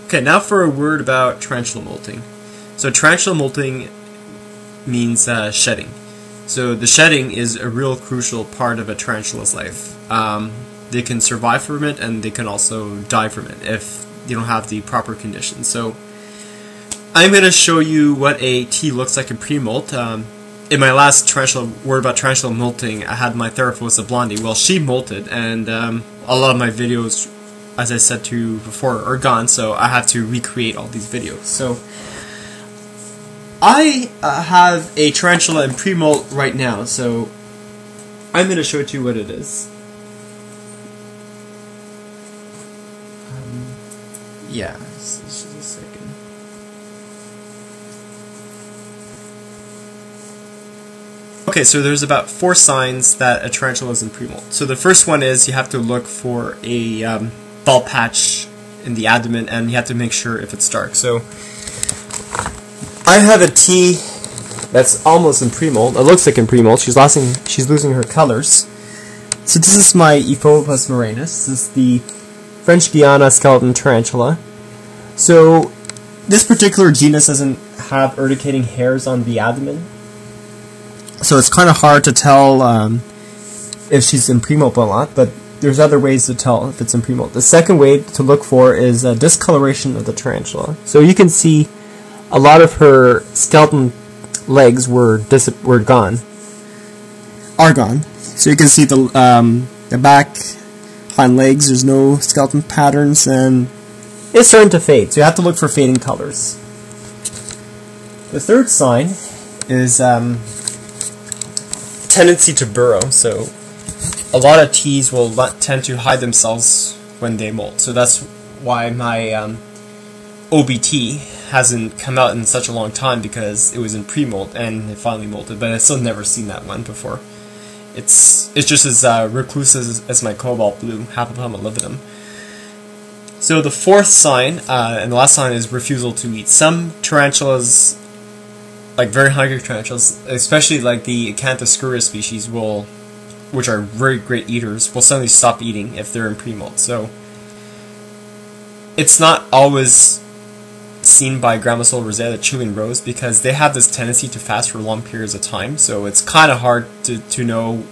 Okay, now for a word about tarantula molting. So tarantula molting means shedding. So the shedding is a real crucial part of a tarantula's life. They can survive from it, and they can also die from it if you don't have the proper conditions. So I'm going to show you what a tea looks like in pre-molt. In my last word about tarantula molting, I had my therapist was a blondie. Well, she molted, and a lot of my videos, as I said to you before, are gone, so I have to recreate all these videos. So I have a tarantula in pre-molt right now, so I'm going to show it to you what it is. Yeah, just a second. Okay, so there's about 4 signs that a tarantula is in pre-molt. So the first one is you have to look for a bald patch in the abdomen, and you have to make sure if it's dark. So I have a tea that's almost in pre-molt. It looks like in pre-molt. She's losing her colors. So this is my Ephobos moranis. This is the French Guiana skeleton tarantula. So this particular genus doesn't have urticating hairs on the abdomen, so it's kind of hard to tell if she's in pre-molt or not, but there's other ways to tell if it's in pre-molt. The second way to look for is discoloration of the tarantula. So you can see a lot of her skeleton legs are gone. So you can see the back hind legs, there's no skeleton patterns, and it's starting to fade, so you have to look for fading colors. The third sign is tendency to burrow. So a lot of teas will tend to hide themselves when they molt. So that's why my OBT hasn't come out in such a long time, because it was in pre-molt and it finally molted, but I've still never seen that one before. It's just as reclusive as my cobalt blue, Haplopotamus molybdenum. So the fourth sign, and the last sign, is refusal to eat. Some tarantulas, like very hungry tarantulas, especially like the Acanthoscurus species, which are very great eaters, will suddenly stop eating if they're in pre-molt. So it's not always seen by Gramosol rosea, the Chilean rose, because they have this tendency to fast for long periods of time, so it's kind of hard to know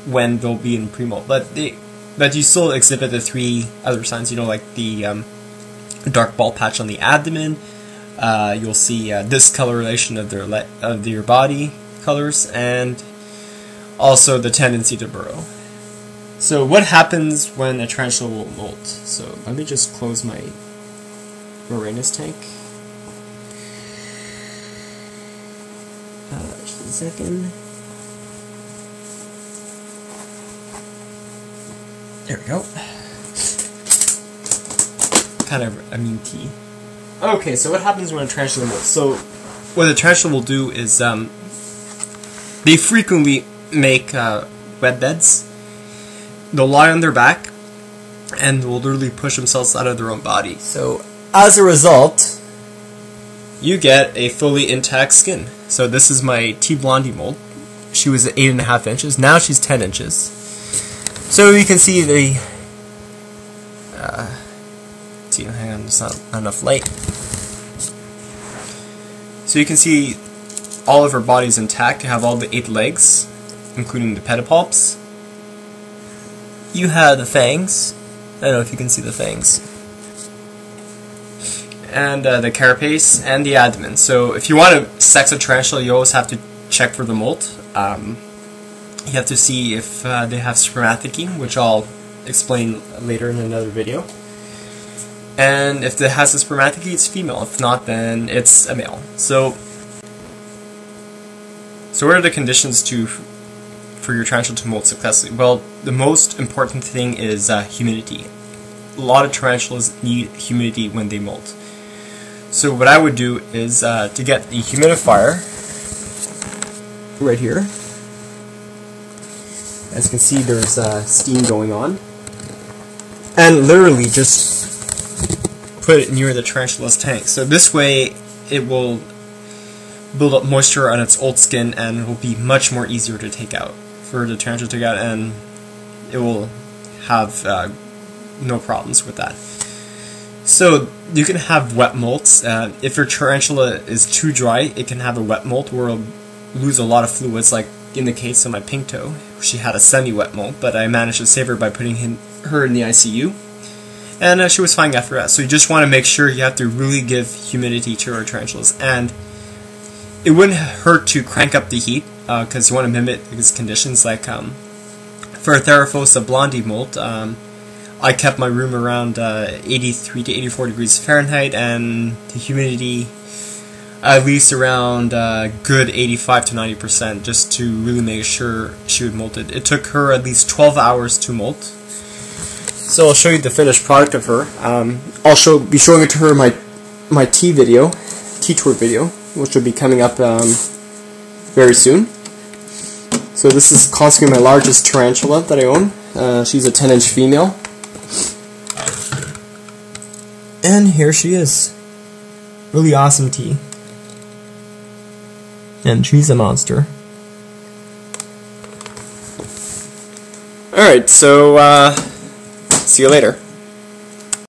when they'll be in pre-molt. But you still exhibit the 3 other signs, like the dark bald patch on the abdomen. You'll see discoloration of their body colors, and also the tendency to burrow. So what happens when a tarantula will molt? So let me just close my moranis tank. Just a second. There we go. Kind of a mean tea. Okay, so what happens when a tarantula molts? So what a tarantula will do is they frequently make web beds. They'll lie on their back and will literally push themselves out of their own body. So as a result, you get a fully intact skin. So this is my T Blondie mold. She was at 8.5 inches. Now she's 10 inches. So you can see the hang on, there's not enough light. So you can see all of her body's intact. You have all the 8 legs, including the pedipalps. You have the fangs. I don't know if you can see the fangs. And the carapace and the abdomen. So if you want to sex a tarantula, you always have to check for the molt. You have to see if they have spermatozoa, which I'll explain later in another video. And if it has a spermatozoa, it's female. If not, then it's a male. So what are the conditions for your tarantula to molt successfully? Well, the most important thing is humidity. A lot of tarantulas need humidity when they molt. So what I would do is to get the humidifier right here. As you can see, there's steam going on. And literally just put it near the tarantula's tank. So this way it will build up moisture on its old skin, and it will be much more easier to take out for the tarantula to take out, and it will have no problems with that. So you can have wet molts. If your tarantula is too dry, it can have a wet molt where it'll lose a lot of fluids, like in the case of my pink toe. She had a semi-wet molt, but I managed to save her by putting her in the ICU. And she was fine after that. So you just want to make sure you have to really give humidity to our tarantulas. And it wouldn't hurt to crank up the heat, because you want to mimic these conditions. Like for a Theraphosa blondie molt, I kept my room around 83 to 84 degrees Fahrenheit, and the humidity at least around good 85 to 90%, just to really make sure she would molt it. It took her at least 12 hours to molt. So I'll show you the finished product of her. I'll be showing it to her in my tea tour video, which will be coming up very soon. So this is constantly my largest tarantula that I own. She's a 10-inch female. And here she is. Really awesome tea. And she's a monster. Alright, so see you later.